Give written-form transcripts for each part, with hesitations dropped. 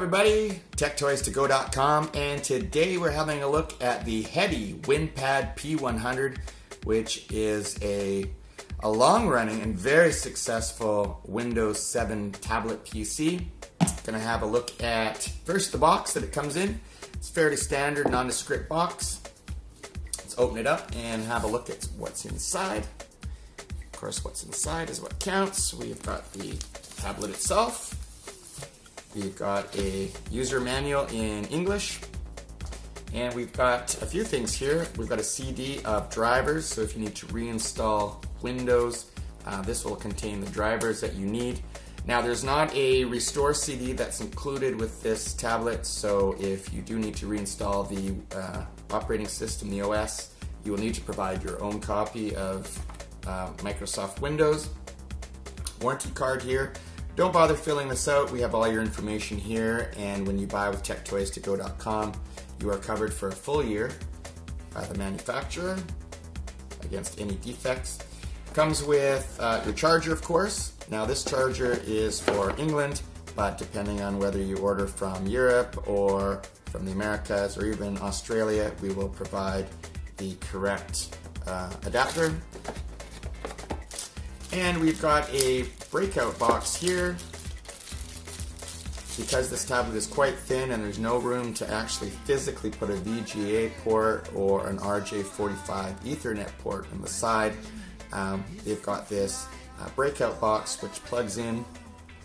everybody, TechToys2Go.com, and today we're having a look at the heady Winpad P100, which is a long-running and very successful Windows 7 tablet PC. Gonna have a look at first the box that it comes in. It's a fairly standard nondescript box. Let's open it up and have a look at what's inside. Of course, what's inside is what counts. We've got the tablet itself. We've got a user manual in English, and we've got a few things here. We've got a CD of drivers, so if you need to reinstall Windows, this will contain the drivers that you need. Now, there's not a restore CD that's included with this tablet, so if you do need to reinstall the operating system, the OS, you will need to provide your own copy of Microsoft Windows. Warranty card here. Don't bother filling this out. We have all your information here, and when you buy with TechToys2Go.com, you are covered for a full year by the manufacturer against any defects. Comes with your charger, of course. Now, this charger is for England, but depending on whether you order from Europe or from the Americas or even Australia, we will provide the correct adapter. And we've got a breakout box here. Because this tablet is quite thin and there's no room to actually physically put a VGA port or an RJ45 Ethernet port on the side, they've got this breakout box which plugs in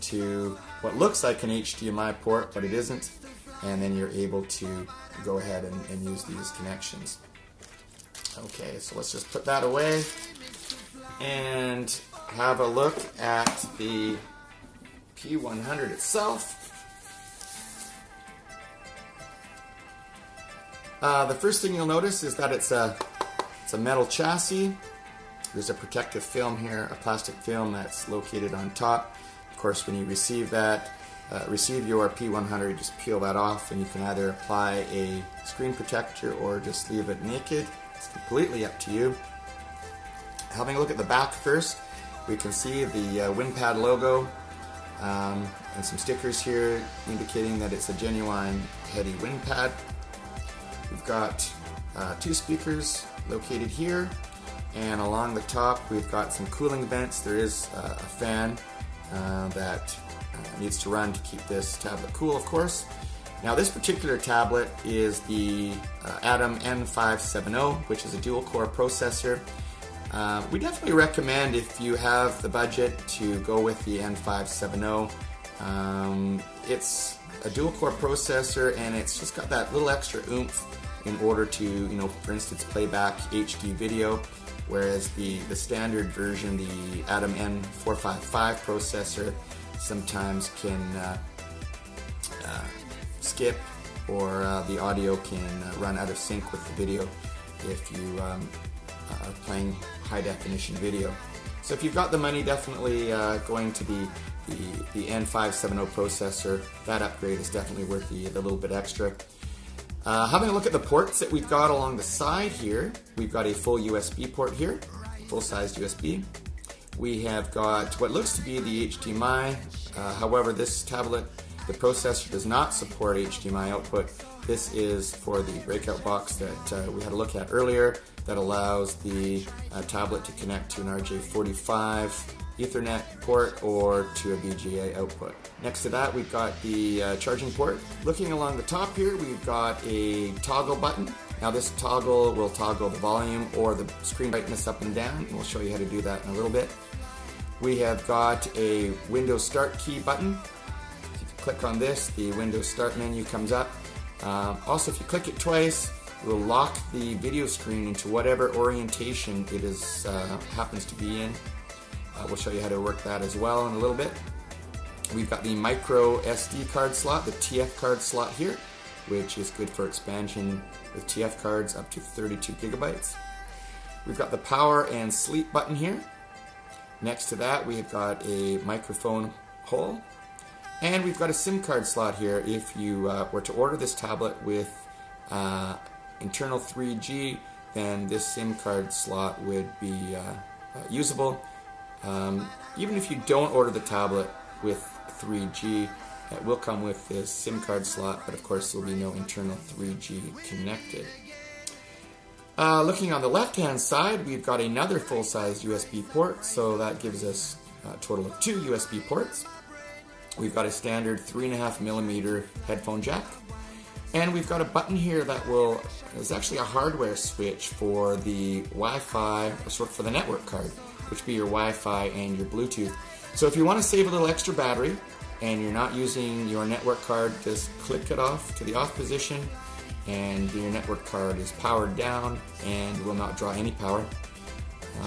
to what looks like an HDMI port, but it isn't, and then you're able to go ahead and use these connections. Okay, so let's just put that away and have a look at the P100 itself. The first thing you'll notice is that it's a metal chassis. There's a protective film here, a plastic film that's located on top. Of course, when you receive your P100, just peel that off, and you can either apply a screen protector or just leave it naked. It's completely up to you. Having a look at the back first, we can see the Winpad logo and some stickers here indicating that it's a genuine heady Winpad. We've got two speakers located here, and along the top we've got some cooling vents. There is a fan that needs to run to keep this tablet cool, of course. Now, this particular tablet is the Atom N570, which is a dual-core processor. We definitely recommend, if you have the budget, to go with the N570. It's a dual-core processor, and it's just got that little extra oomph in order to, for instance, play back HD video, whereas the standard version, the Atom N455 processor, sometimes can skip, or the audio can run out of sync with the video if you are playing high definition video. So if you've got the money, definitely going to the N570 processor. That upgrade is definitely worth the little bit extra. Having a look at the ports that we've got along the side here, we've got a full USB port here, full-sized USB. We have got what looks to be the HDMI. However, this tablet, the processor does not support HDMI output. This is for the breakout box that we had a look at earlier, that allows the tablet to connect to an RJ45 Ethernet port or to a VGA output. Next to that, we've got the charging port. Looking along the top here, we've got a toggle button. Now, this toggle will toggle the volume or the screen brightness up and down, and we'll show you how to do that in a little bit. We have got a Windows Start key button. If you click on this, the Windows Start menu comes up. Also, if you click it twice, it will lock the video screen into whatever orientation it is happens to be in. We'll show you how to work that as well in a little bit. We've got the micro SD card slot, the TF card slot here, which is good for expansion with TF cards up to 32 gigabytes. We've got the power and sleep button here. Next to that, we've got a microphone hole, and we've got a SIM card slot here. If you were to order this tablet with internal 3G, then this SIM card slot would be usable. Even if you don't order the tablet with 3G, It will come with this SIM card slot, but of course there will be no internal 3G connected. Looking on the left-hand side, we've got another full-size USB port, so that gives us a total of 2 USB ports. We've got a standard 3.5mm headphone jack, and we've got a button here that is actually a hardware switch for the Wi-Fi, or sort of for the network card, which would be your Wi-Fi and your Bluetooth. So if you want to save a little extra battery and you're not using your network card, just click it off to the off position, and your network card is powered down and will not draw any power.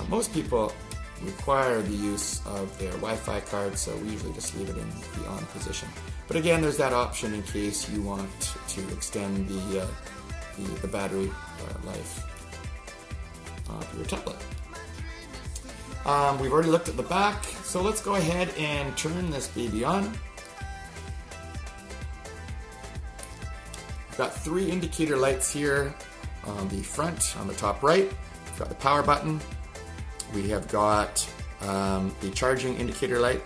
Most people require the use of their Wi-Fi card, so we usually just leave it in the on position. But again, there's that option in case you want to extend the battery life of your tablet. We've already looked at the back, so let's go ahead and turn this baby on. We've got 3 indicator lights here on the front, on the top right. We've got the power button. We have got the charging indicator light,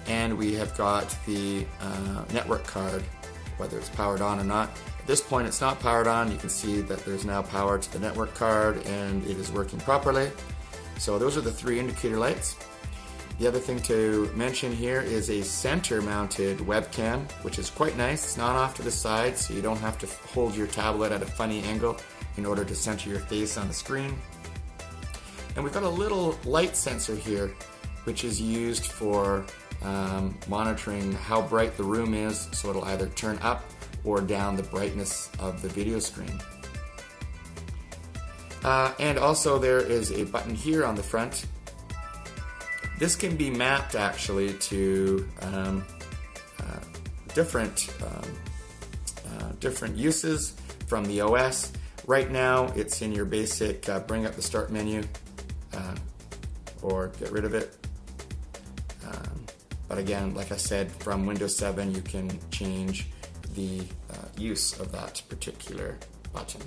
and we have got the network card, whether it's powered on or not. At this point it's not powered on. You can see that there's now power to the network card and it is working properly. So those are the 3 indicator lights. The other thing to mention here is a center mounted webcam, which is quite nice. It's not off to the side, so you don't have to hold your tablet at a funny angle in order to center your face on the screen. And we've got a little light sensor here, which is used for monitoring how bright the room is, so it'll either turn up or down the brightness of the video screen. And also there is a button here on the front. This can be mapped actually to different uses from the OS. Right now it's in your basic bring up the start menu or get rid of it. But again, like I said, from Windows 7 you can change the use of that particular button.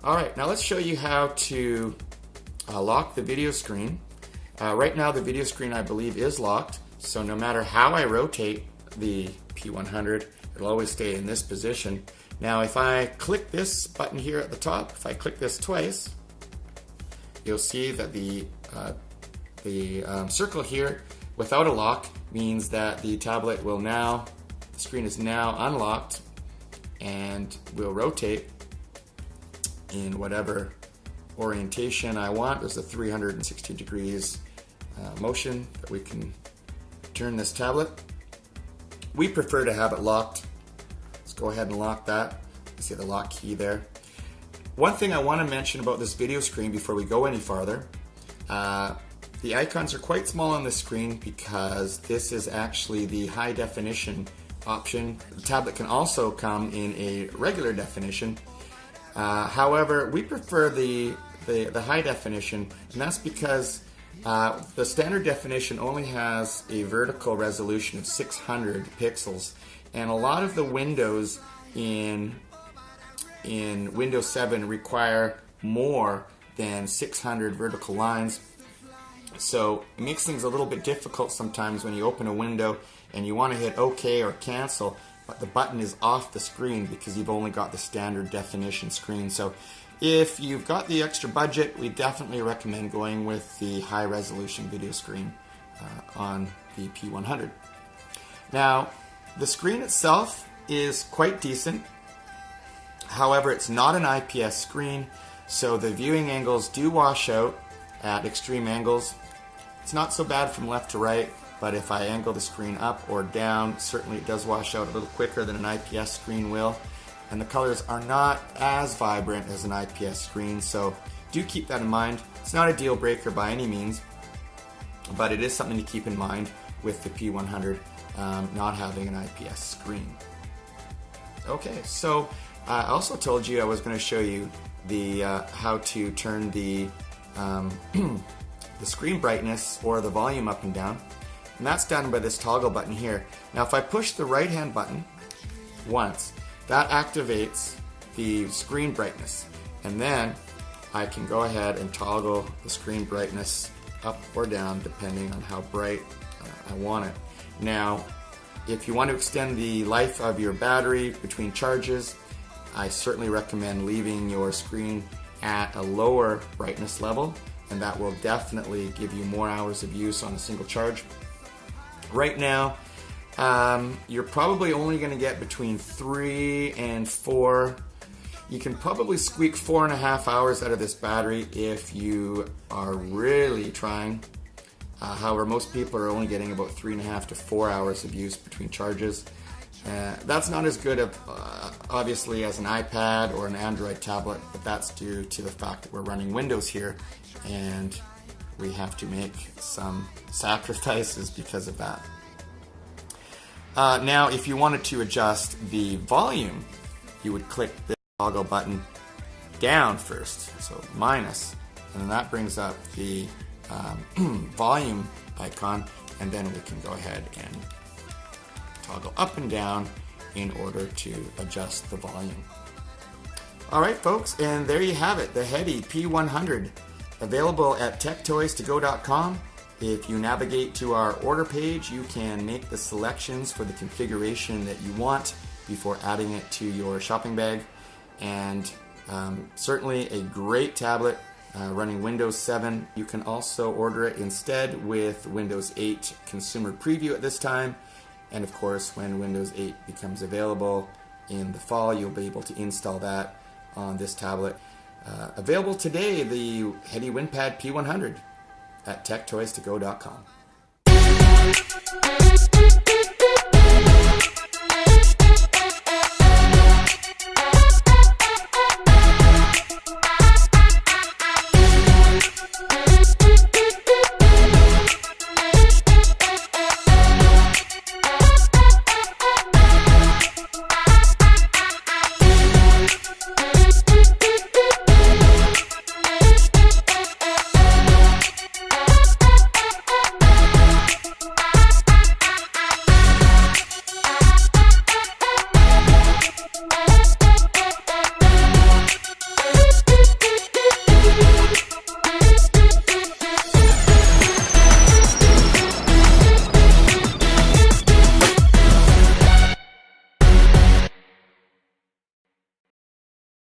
Alright, now let's show you how to lock the video screen. Right now the video screen, I believe, is locked, so no matter how I rotate the P100, it'll always stay in this position. Now if I click this button here at the top, if I click this twice, you'll see that the circle here without a lock means that the tablet will now, the screen is now unlocked and will rotate in whatever orientation I want. There's a 360 degrees motion that we can turn this tablet. We prefer to have it locked. Let's go ahead and lock that. You see the lock key there. One thing I want to mention about this video screen before we go any farther, the icons are quite small on the screen because this is actually the high definition option. The tablet can also come in a regular definition. However, we prefer the high definition, and that's because the standard definition only has a vertical resolution of 600 pixels, and a lot of the windows in Windows 7 require more than 600 vertical lines. So it makes things a little bit difficult sometimes when you open a window and you want to hit OK or cancel, but the button is off the screen because you've only got the standard definition screen. So if you've got the extra budget, we definitely recommend going with the high resolution video screen on the P100. Now, the screen itself is quite decent. However, it's not an IPS screen, so the viewing angles do wash out at extreme angles. It's not so bad from left to right, but if I angle the screen up or down, certainly it does wash out a little quicker than an IPS screen will. And the colors are not as vibrant as an IPS screen, so do keep that in mind. It's not a deal breaker by any means, but it is something to keep in mind with the P100 not having an IPS screen. Okay, so I also told you I was going to show you the how to turn the the screen brightness or the volume up and down, and that's done by this toggle button here. Now if I push the right hand button once, that activates the screen brightness, and then I can go ahead and toggle the screen brightness up or down depending on how bright I want it. Now If you want to extend the life of your battery between charges, I certainly recommend leaving your screen at a lower brightness level, and that will definitely give you more hours of use on a single charge. Right now, you're probably only going to get between 3 and 4. You can probably squeak 4.5 hours out of this battery if you are really trying. However, most people are only getting about 3.5 to 4 hours of use between charges. That's not as good, obviously, as an iPad or an Android tablet, but that's due to the fact that we're running Windows here, and we have to make some sacrifices because of that. Now, if you wanted to adjust the volume, you would click the toggle button down first, so minus, and then that brings up the volume icon, and then we can go ahead and toggle up and down in order to adjust the volume. Alright folks, and there you have it, the Heady P100, available at techtoys2go.com. If you navigate to our order page, you can make the selections for the configuration that you want before adding it to your shopping bag. And certainly a great tablet running Windows 7. You can also order it instead with Windows 8 Consumer Preview at this time. And of course, when Windows 8 becomes available in the fall, you'll be able to install that on this tablet. Available today, the Heady Winpad P100 at techtoys2go.com.